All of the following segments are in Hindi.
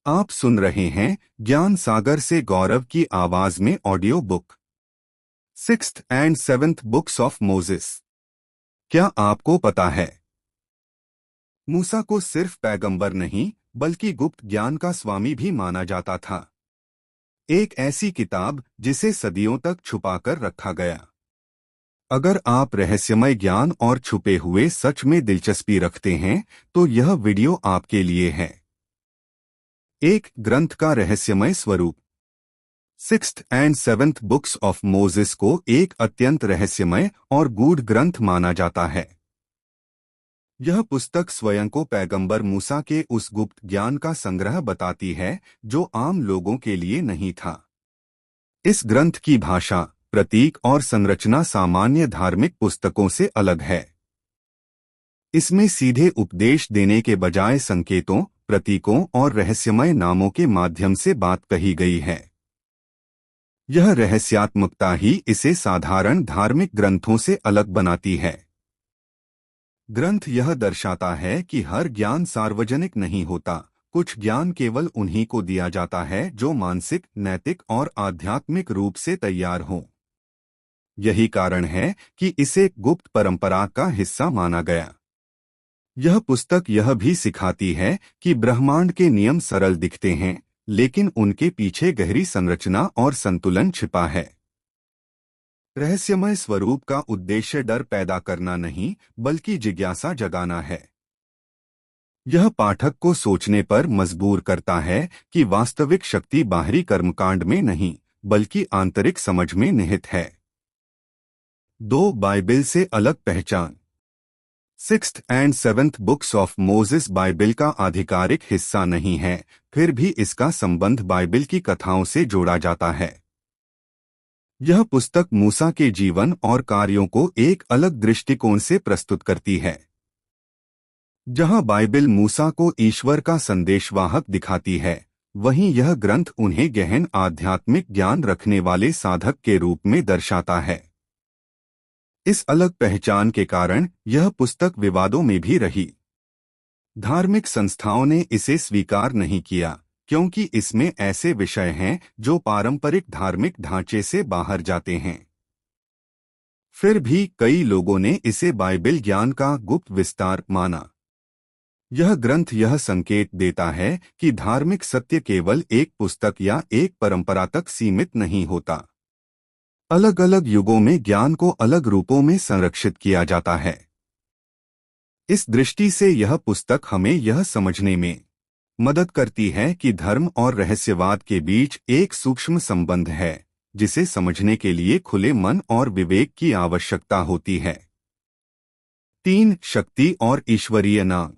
आप सुन रहे हैं ज्ञान सागर से गौरव की आवाज में audio book 6th and 7th books of Moses. क्या आपको पता है, मूसा को सिर्फ पैगंबर नहीं बल्कि गुप्त ज्ञान का स्वामी भी माना जाता था। एक ऐसी किताब जिसे सदियों तक छुपाकर रखा गया। अगर आप रहस्यमय ज्ञान और छुपे हुए सच में दिलचस्पी रखते हैं तो यह वीडियो आपके लिए है। एक ग्रंथ का रहस्यमय स्वरूप। 6th and 7th books of Moses को एक अत्यंत रहस्यमय और गूढ़ ग्रंथ माना जाता है। यह पुस्तक स्वयं को पैगंबर मूसा के उस गुप्त ज्ञान का संग्रह बताती है जो आम लोगों के लिए नहीं था। इस ग्रंथ की भाषा, प्रतीक और संरचना सामान्य धार्मिक पुस्तकों से अलग है। इसमें सीधे उपदेश देने के बजाय संकेतों, प्रतीकों और रहस्यमय नामों के माध्यम से बात कही गई है। यह रहस्यात्मकता ही इसे साधारण धार्मिक ग्रंथों से अलग बनाती है। ग्रंथ यह दर्शाता है कि हर ज्ञान सार्वजनिक नहीं होता। कुछ ज्ञान केवल उन्हीं को दिया जाता है जो मानसिक, नैतिक और आध्यात्मिक रूप से तैयार हों। यही कारण है कि इसे गुप्त परंपरा का हिस्सा माना गया। यह पुस्तक यह भी सिखाती है कि ब्रह्मांड के नियम सरल दिखते हैं, लेकिन उनके पीछे गहरी संरचना और संतुलन छिपा है। रहस्यमय स्वरूप का उद्देश्य डर पैदा करना नहीं, बल्कि जिज्ञासा जगाना है। यह पाठक को सोचने पर मजबूर करता है कि वास्तविक शक्ति बाहरी कर्मकांड में नहीं, बल्कि आंतरिक समझ में निहित है। 2 बाइबिल से अलग पहचान। 6th and 7th books of Moses Bible का आधिकारिक हिस्सा नहीं है, फिर भी इसका संबंध बाइबिल की कथाओं से जोड़ा जाता है। यह पुस्तक मूसा के जीवन और कार्यों को एक अलग दृष्टिकोण से प्रस्तुत करती है। जहां बाइबिल मूसा को ईश्वर का संदेशवाहक दिखाती है, वहीं यह ग्रंथ उन्हें गहन आध्यात्मिक ज्ञान रखने वाले साधक के रूप में दर्शाता है। इस अलग पहचान के कारण यह पुस्तक विवादों में भी रही। धार्मिक संस्थाओं ने इसे स्वीकार नहीं किया क्योंकि इसमें ऐसे विषय हैं जो पारंपरिक धार्मिक ढांचे से बाहर जाते हैं। फिर भी कई लोगों ने इसे बाइबिल ज्ञान का गुप्त विस्तार माना। यह ग्रंथ यह संकेत देता है कि धार्मिक सत्य केवल एक पुस्तक या एक परंपरा तक सीमित नहीं होता। अलग अलग युगों में ज्ञान को अलग रूपों में संरक्षित किया जाता है। इस दृष्टि से यह पुस्तक हमें यह समझने में मदद करती है कि धर्म और रहस्यवाद के बीच एक सूक्ष्म संबंध है, जिसे समझने के लिए खुले मन और विवेक की आवश्यकता होती है। 3 शक्ति और ईश्वरीय नाम।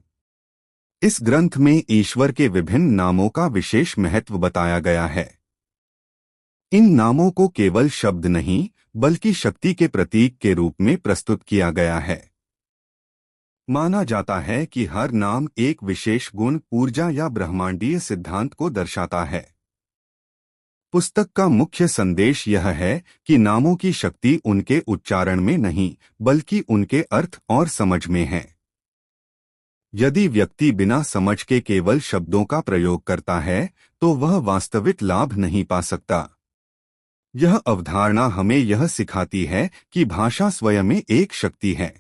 इस ग्रंथ में ईश्वर के विभिन्न नामों का विशेष महत्व बताया गया है। इन नामों को केवल शब्द नहीं, बल्कि शक्ति के प्रतीक के रूप में प्रस्तुत किया गया है। माना जाता है कि हर नाम एक विशेष गुण, ऊर्जा या ब्रह्मांडीय सिद्धांत को दर्शाता है। पुस्तक का मुख्य संदेश यह है कि नामों की शक्ति उनके उच्चारण में नहीं, बल्कि उनके अर्थ और समझ में है। यदि व्यक्ति बिना समझ के केवल शब्दों का प्रयोग करता है, तो वह वास्तविक लाभ नहीं पा सकता। यह अवधारणा हमें यह सिखाती है कि भाषा स्वयं में एक शक्ति है।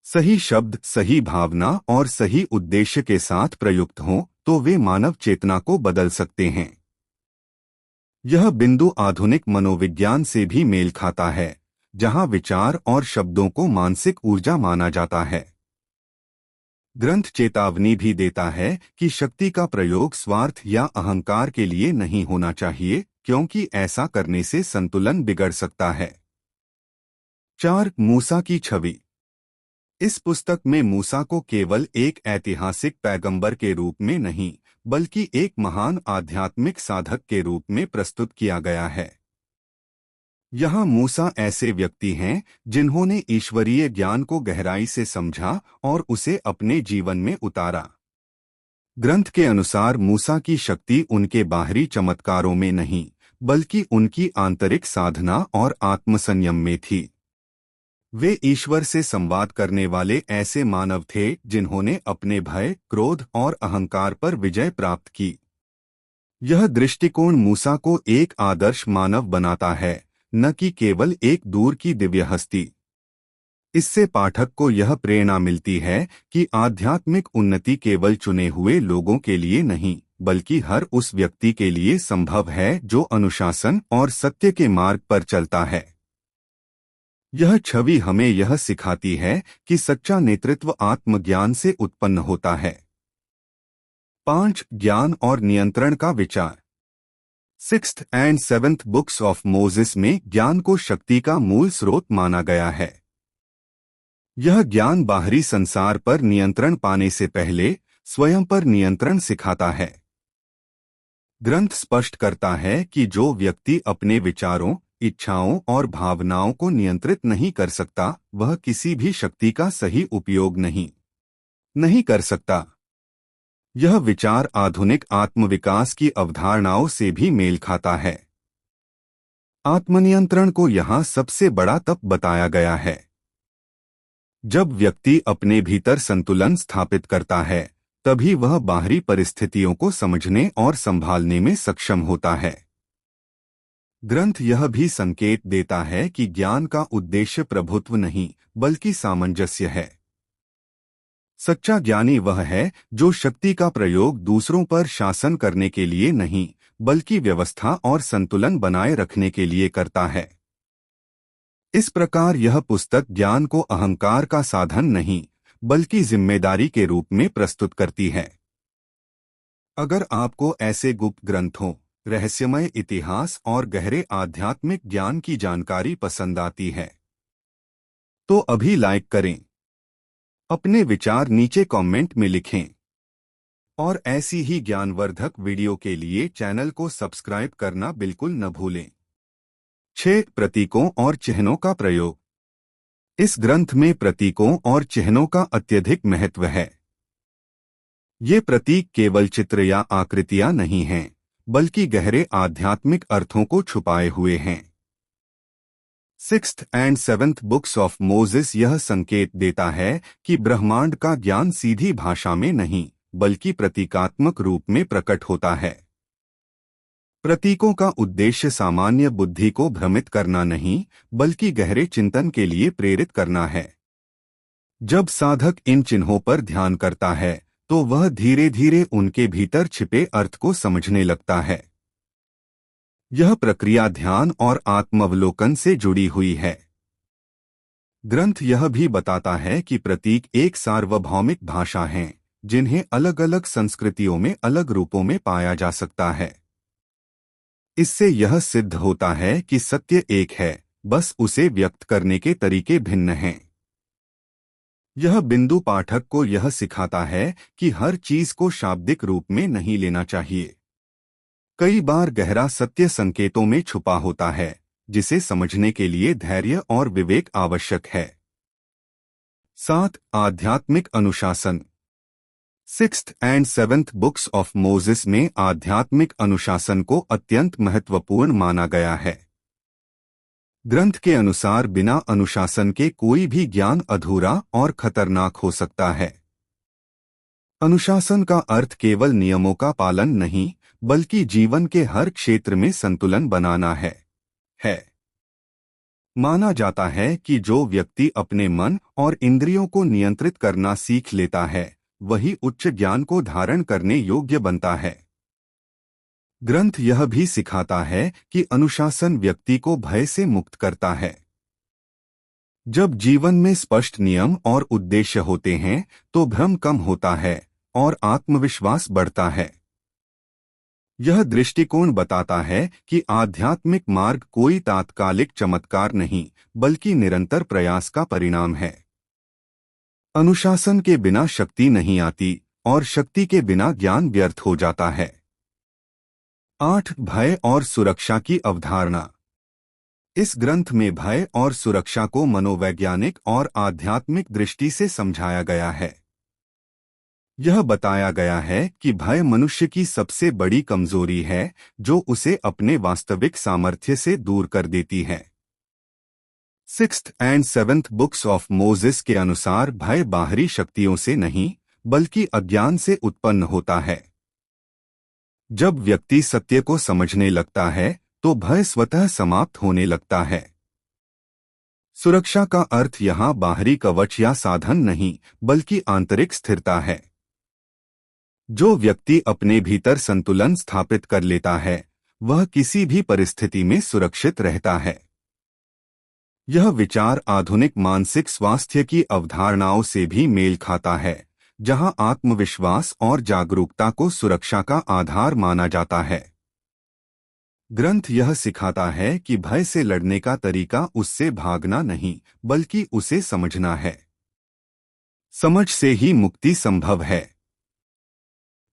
सही शब्द, सही भावना और सही उद्देश्य के साथ प्रयुक्त हों तो वे मानव चेतना को बदल सकते हैं। यह बिंदु आधुनिक मनोविज्ञान से भी मेल खाता है, जहां विचार और शब्दों को मानसिक ऊर्जा माना जाता है। ग्रंथ चेतावनी भी देता है कि शक्ति का प्रयोग स्वार्थ या अहंकार के लिए नहीं होना चाहिए, क्योंकि ऐसा करने से संतुलन बिगड़ सकता है। 4 मूसा की छवि। इस पुस्तक में मूसा को केवल एक ऐतिहासिक पैगंबर के रूप में नहीं, बल्कि एक महान आध्यात्मिक साधक के रूप में प्रस्तुत किया गया है। यहाँ मूसा ऐसे व्यक्ति हैं जिन्होंने ईश्वरीय ज्ञान को गहराई से समझा और उसे अपने जीवन में उतारा। ग्रंथ के अनुसार मूसा की शक्ति उनके बाहरी चमत्कारों में नहीं, बल्कि उनकी आंतरिक साधना और आत्मसंयम में थी। वे ईश्वर से संवाद करने वाले ऐसे मानव थे जिन्होंने अपने भय, क्रोध और अहंकार पर विजय प्राप्त की। यह दृष्टिकोण मूसा को एक आदर्श मानव बनाता है, न कि केवल एक दूर की दिव्य हस्ती। इससे पाठक को यह प्रेरणा मिलती है कि आध्यात्मिक उन्नति केवल चुने हुए लोगों के लिए नहीं, बल्कि हर उस व्यक्ति के लिए संभव है जो अनुशासन और सत्य के मार्ग पर चलता है। यह छवि हमें यह सिखाती है कि सच्चा नेतृत्व आत्मज्ञान से उत्पन्न होता है। 5. ज्ञान और नियंत्रण का विचार। 6th and 7th books of Moses में ज्ञान को शक्ति का मूल स्रोत माना गया है। यह ज्ञान बाहरी संसार पर नियंत्रण पाने से पहले स्वयं पर नियंत्रण सिखाता है। ग्रंथ स्पष्ट करता है कि जो व्यक्ति अपने विचारों, इच्छाओं और भावनाओं को नियंत्रित नहीं कर सकता, वह किसी भी शक्ति का सही उपयोग नहीं कर सकता। यह विचार आधुनिक आत्मविकास की अवधारणाओं से भी मेल खाता है। आत्मनियंत्रण को यहाँ सबसे बड़ा तप बताया गया है। जब व्यक्ति अपने भीतर संतुलन स्थापित करता है, तभी वह बाहरी परिस्थितियों को समझने और संभालने में सक्षम होता है। ग्रंथ यह भी संकेत देता है कि ज्ञान का उद्देश्य प्रभुत्व नहीं, बल्कि सामंजस्य है। सच्चा ज्ञानी वह है जो शक्ति का प्रयोग दूसरों पर शासन करने के लिए नहीं, बल्कि व्यवस्था और संतुलन बनाए रखने के लिए करता है। इस प्रकार यह पुस्तक ज्ञान को अहंकार का साधन नहीं, बल्कि जिम्मेदारी के रूप में प्रस्तुत करती है। अगर आपको ऐसे गुप्त ग्रंथों, रहस्यमय इतिहास और गहरे आध्यात्मिक ज्ञान की जानकारी पसंद आती है, तो अभी लाइक करें, अपने विचार नीचे कमेंट में लिखें और ऐसी ही ज्ञानवर्धक वीडियो के लिए चैनल को सब्सक्राइब करना बिल्कुल न भूलें। 6. प्रतीकों और चिन्हों का प्रयोग। इस ग्रंथ में प्रतीकों और चिन्हों का अत्यधिक महत्व है। ये प्रतीक केवल चित्र या आकृतियां नहीं हैं, बल्कि गहरे आध्यात्मिक अर्थों को छुपाए हुए हैं। 6th and 7th books of Moses यह संकेत देता है कि ब्रह्मांड का ज्ञान सीधी भाषा में नहीं, बल्कि प्रतीकात्मक रूप में प्रकट होता है। प्रतीकों का उद्देश्य सामान्य बुद्धि को भ्रमित करना नहीं, बल्कि गहरे चिंतन के लिए प्रेरित करना है। जब साधक इन चिन्हों पर ध्यान करता है, तो वह धीरे धीरे उनके भीतर छिपे अर्थ को समझने लगता है। यह प्रक्रिया ध्यान और आत्मावलोकन से जुड़ी हुई है। ग्रंथ यह भी बताता है कि प्रतीक एक सार्वभौमिक भाषा हैं, जिन्हें अलग अलग संस्कृतियों में अलग रूपों में पाया जा सकता है। इससे यह सिद्ध होता है कि सत्य एक है, बस उसे व्यक्त करने के तरीके भिन्न हैं। यह बिंदु पाठक को यह सिखाता है कि हर चीज को शाब्दिक रूप में नहीं लेना चाहिए। कई बार गहरा सत्य संकेतों में छुपा होता है, जिसे समझने के लिए धैर्य और विवेक आवश्यक है। 7. आध्यात्मिक अनुशासन। 6th and 7th books of Moses में आध्यात्मिक अनुशासन को अत्यंत महत्वपूर्ण माना गया है। ग्रंथ के अनुसार बिना अनुशासन के कोई भी ज्ञान अधूरा और खतरनाक हो सकता है। अनुशासन का अर्थ केवल नियमों का पालन नहीं, बल्कि जीवन के हर क्षेत्र में संतुलन बनाना है। माना जाता है कि जो व्यक्ति अपने मन और इंद्रियों को नियंत्रित करना सीख लेता है, वही उच्च ज्ञान को धारण करने योग्य बनता है। ग्रंथ यह भी सिखाता है कि अनुशासन व्यक्ति को भय से मुक्त करता है। जब जीवन में स्पष्ट नियम और उद्देश्य होते हैं, तो भ्रम कम होता है और आत्मविश्वास बढ़ता है। यह दृष्टिकोण बताता है कि आध्यात्मिक मार्ग कोई तात्कालिक चमत्कार नहीं, बल्कि निरंतर प्रयास का परिणाम है। अनुशासन के बिना शक्ति नहीं आती और शक्ति के बिना ज्ञान व्यर्थ हो जाता है। 8. भय और सुरक्षा की अवधारणा। इस ग्रंथ में भय और सुरक्षा को मनोवैज्ञानिक और आध्यात्मिक दृष्टि से समझाया गया है। यह बताया गया है कि भय मनुष्य की सबसे बड़ी कमजोरी है, जो उसे अपने वास्तविक सामर्थ्य से दूर कर देती है। Sixth and seventh books of Moses के अनुसार भय बाहरी शक्तियों से नहीं बल्कि अज्ञान से उत्पन्न होता है। जब व्यक्ति सत्य को समझने लगता है तो भय स्वतः समाप्त होने लगता है। सुरक्षा का अर्थ यहाँ बाहरी कवच या साधन नहीं बल्कि आंतरिक स्थिरता है। जो व्यक्ति अपने भीतर संतुलन स्थापित कर लेता है वह किसी भी परिस्थिति में सुरक्षित रहता है। यह विचार आधुनिक मानसिक स्वास्थ्य की अवधारणाओं से भी मेल खाता है, जहां आत्मविश्वास और जागरूकता को सुरक्षा का आधार माना जाता है। ग्रंथ यह सिखाता है कि भय से लड़ने का तरीका उससे भागना नहीं बल्कि उसे समझना है। समझ से ही मुक्ति संभव है।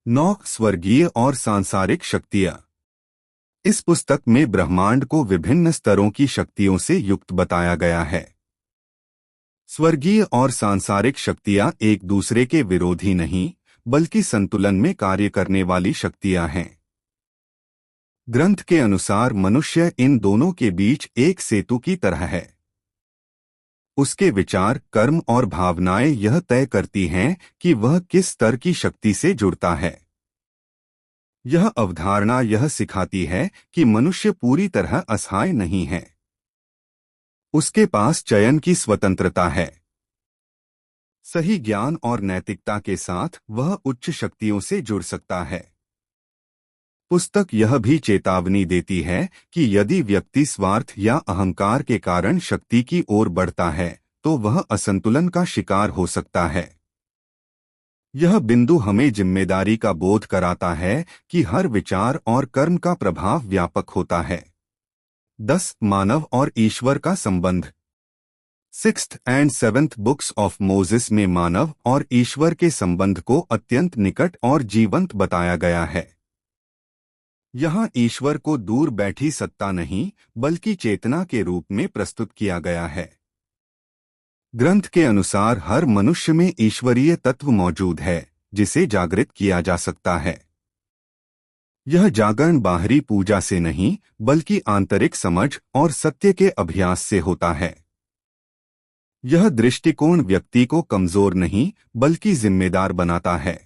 9 स्वर्गीय और सांसारिक शक्तियां। इस पुस्तक में ब्रह्मांड को विभिन्न स्तरों की शक्तियों से युक्त बताया गया है। स्वर्गीय और सांसारिक शक्तियां एक दूसरे के विरोधी नहीं बल्कि संतुलन में कार्य करने वाली शक्तियां हैं। ग्रंथ के अनुसार मनुष्य इन दोनों के बीच एक सेतु की तरह है। उसके विचार, कर्म और भावनाएं यह तय करती हैं कि वह किस स्तर की शक्ति से जुड़ता है। यह अवधारणा यह सिखाती है कि मनुष्य पूरी तरह असहाय नहीं है। उसके पास चयन की स्वतंत्रता है। सही ज्ञान और नैतिकता के साथ वह उच्च शक्तियों से जुड़ सकता है। पुस्तक यह भी चेतावनी देती है कि यदि व्यक्ति स्वार्थ या अहंकार के कारण शक्ति की ओर बढ़ता है तो वह असंतुलन का शिकार हो सकता है। यह बिंदु हमें जिम्मेदारी का बोध कराता है कि हर विचार और कर्म का प्रभाव व्यापक होता है। 10 मानव और ईश्वर का संबंध। Sixth and seventh books of Moses में मानव और ईश्वर के संबंध को अत्यंत निकट और जीवंत बताया गया है। यहाँ ईश्वर को दूर बैठी सत्ता नहीं बल्कि चेतना के रूप में प्रस्तुत किया गया है। ग्रंथ के अनुसार हर मनुष्य में ईश्वरीय तत्व मौजूद है जिसे जागृत किया जा सकता है। यह जागरण बाहरी पूजा से नहीं बल्कि आंतरिक समझ और सत्य के अभ्यास से होता है। यह दृष्टिकोण व्यक्ति को कमजोर नहीं बल्कि जिम्मेदार बनाता है।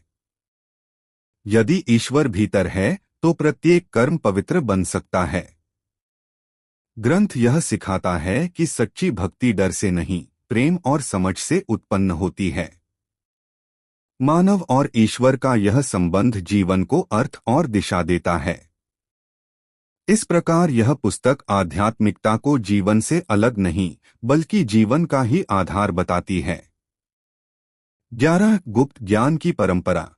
यदि ईश्वर भीतर है तो प्रत्येक कर्म पवित्र बन सकता है। ग्रंथ यह सिखाता है कि सच्ची भक्ति डर से नहीं, प्रेम और समझ से उत्पन्न होती है। मानव और ईश्वर का यह संबंध जीवन को अर्थ और दिशा देता है। इस प्रकार यह पुस्तक आध्यात्मिकता को जीवन से अलग नहीं बल्कि जीवन का ही आधार बताती है। 11 गुप्त ज्ञान की परंपरा।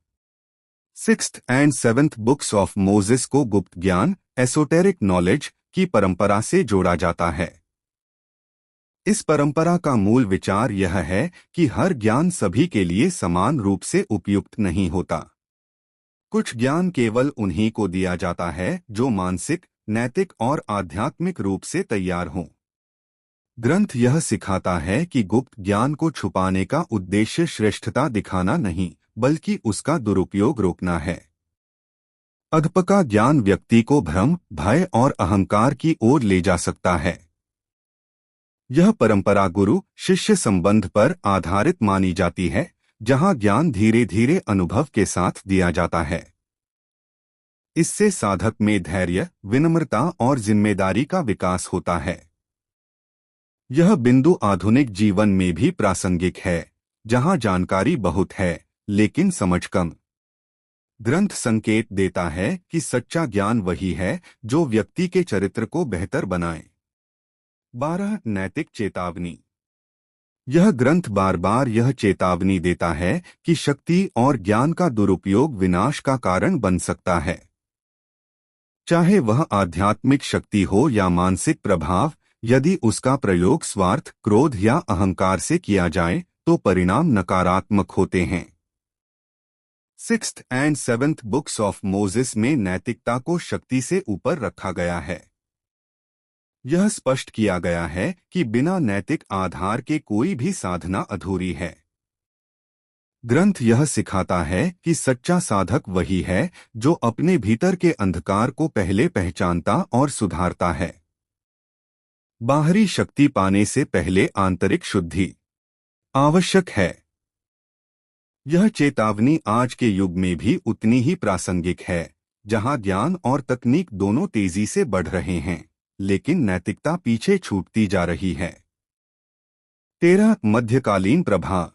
Sixth and seventh books of Moses को गुप्त ज्ञान, एसोटेरिक नॉलेज की परंपरा से जोड़ा जाता है। इस परंपरा का मूल विचार यह है कि हर ज्ञान सभी के लिए समान रूप से उपयुक्त नहीं होता। कुछ ज्ञान केवल उन्हीं को दिया जाता है जो मानसिक, नैतिक और आध्यात्मिक रूप से तैयार हों। ग्रंथ यह सिखाता है कि गुप्त ज्ञान को छुपाने का उद्देश्य श्रेष्ठता दिखाना नहीं बल्कि उसका दुरुपयोग रोकना है। अधपका ज्ञान व्यक्ति को भ्रम, भय और अहंकार की ओर ले जा सकता है। यह परंपरा गुरु शिष्य संबंध पर आधारित मानी जाती है, जहां ज्ञान धीरे धीरे अनुभव के साथ दिया जाता है। इससे साधक में धैर्य, विनम्रता और जिम्मेदारी का विकास होता है। यह बिंदु आधुनिक जीवन में भी प्रासंगिक है, जहां जानकारी बहुत है लेकिन समझ कम। ग्रंथ संकेत देता है कि सच्चा ज्ञान वही है जो व्यक्ति के चरित्र को बेहतर बनाए। 12 नैतिक चेतावनी। यह ग्रंथ बार बार यह चेतावनी देता है कि शक्ति और ज्ञान का दुरुपयोग विनाश का कारण बन सकता है। चाहे वह आध्यात्मिक शक्ति हो या मानसिक प्रभाव, यदि उसका प्रयोग स्वार्थ, क्रोध या अहंकार से किया जाए तो परिणाम नकारात्मक होते हैं। Sixth and seventh books of Moses में नैतिकता को शक्ति से ऊपर रखा गया है। यह स्पष्ट किया गया है कि बिना नैतिक आधार के कोई भी साधना अधूरी है। ग्रंथ यह सिखाता है कि सच्चा साधक वही है जो अपने भीतर के अंधकार को पहले पहचानता और सुधारता है। बाहरी शक्ति पाने से पहले आंतरिक शुद्धि आवश्यक है। यह चेतावनी आज के युग में भी उतनी ही प्रासंगिक है, जहां ज्ञान और तकनीक दोनों तेजी से बढ़ रहे हैं, लेकिन नैतिकता पीछे छूटती जा रही है। 13 मध्यकालीन प्रभाव।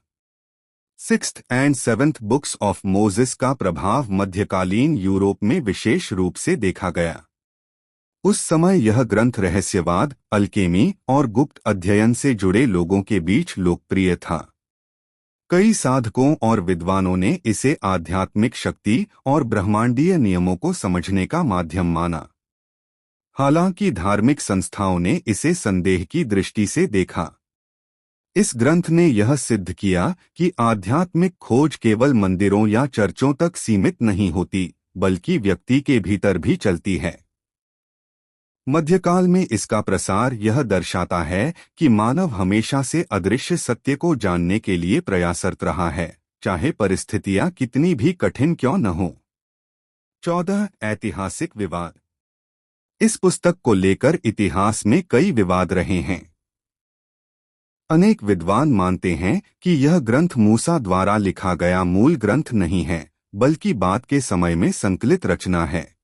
Sixth and seventh books of Moses का प्रभाव मध्यकालीन यूरोप में विशेष रूप से देखा गया। उस समय यह ग्रंथ रहस्यवाद, अल्केमी और गुप्त अध्ययन से जुड़े लोगों के बीच लोकप्रिय था। कई साधकों और विद्वानों ने इसे आध्यात्मिक शक्ति और ब्रह्मांडीय नियमों को समझने का माध्यम माना। हालांकि धार्मिक संस्थाओं ने इसे संदेह की दृष्टि से देखा। इस ग्रंथ ने यह सिद्ध किया कि आध्यात्मिक खोज केवल मंदिरों या चर्चों तक सीमित नहीं होती, बल्कि व्यक्ति के भीतर भी चलती है। मध्यकाल में इसका प्रसार यह दर्शाता है कि मानव हमेशा से अदृश्य सत्य को जानने के लिए प्रयासरत रहा है, चाहे परिस्थितियां कितनी भी कठिन क्यों न हो। 14 ऐतिहासिक विवाद। इस पुस्तक को लेकर इतिहास में कई विवाद रहे हैं। अनेक विद्वान मानते हैं कि यह ग्रंथ मूसा द्वारा लिखा गया मूल ग्रंथ नहीं है, बल्कि बाद के समय में संकलित रचना है।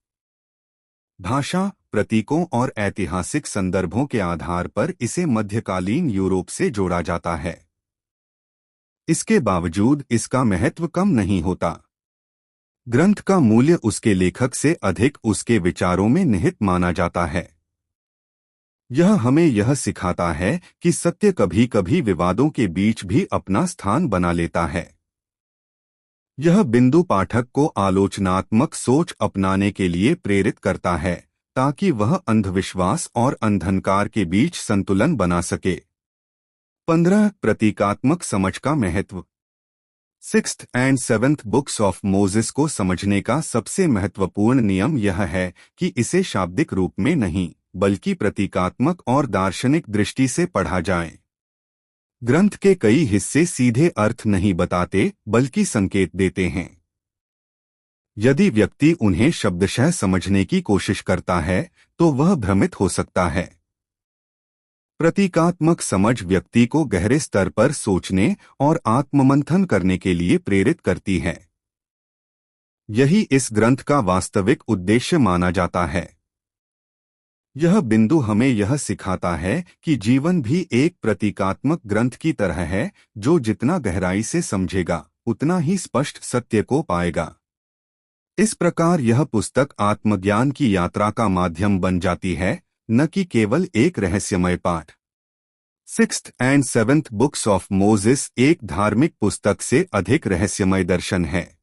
भाषा, प्रतीकों और ऐतिहासिक संदर्भों के आधार पर इसे मध्यकालीन यूरोप से जोड़ा जाता है। इसके बावजूद इसका महत्व कम नहीं होता। ग्रंथ का मूल्य उसके लेखक से अधिक उसके विचारों में निहित माना जाता है। यह हमें यह सिखाता है कि सत्य कभी कभी विवादों के बीच भी अपना स्थान बना लेता है। यह बिंदु पाठक को आलोचनात्मक सोच अपनाने के लिए प्रेरित करता है, ताकि वह अंधविश्वास और अंधकार के बीच संतुलन बना सके। 15 प्रतीकात्मक समझ का महत्व। Sixth and seventh books of Moses को समझने का सबसे महत्वपूर्ण नियम यह है कि इसे शाब्दिक रूप में नहीं, बल्कि प्रतीकात्मक और दार्शनिक दृष्टि से पढ़ा जाए। ग्रंथ के कई हिस्से सीधे अर्थ नहीं बताते, बल्कि संकेत देते हैं। यदि व्यक्ति उन्हें शब्दशः समझने की कोशिश करता है, तो वह भ्रमित हो सकता है। प्रतीकात्मक समझ व्यक्ति को गहरे स्तर पर सोचने और आत्ममंथन करने के लिए प्रेरित करती है। यही इस ग्रंथ का वास्तविक उद्देश्य माना जाता है। यह बिंदु हमें यह सिखाता है कि जीवन भी एक प्रतीकात्मक ग्रंथ की तरह है, जो जितना गहराई से समझेगा, उतना ही स्पष्ट सत्य को पाएगा। इस प्रकार यह पुस्तक आत्मज्ञान की यात्रा का माध्यम बन जाती है, न कि केवल एक रहस्यमय पाठ। Sixth and seventh books of Moses एक धार्मिक पुस्तक से अधिक रहस्यमय दर्शन है।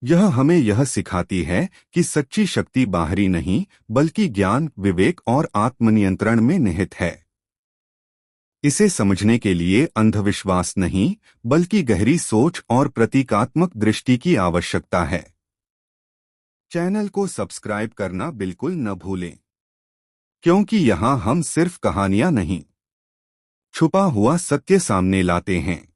यह हमें यह सिखाती है कि सच्ची शक्ति बाहरी नहीं, बल्कि ज्ञान, विवेक और आत्मनियंत्रण में निहित है। इसे समझने के लिए अंधविश्वास नहीं, बल्कि गहरी सोच और प्रतीकात्मक दृष्टि की आवश्यकता है। चैनल को सब्सक्राइब करना बिल्कुल न भूलें, क्योंकि यहाँ हम सिर्फ कहानियां नहीं, छुपा हुआ सत्य सामने लाते हैं।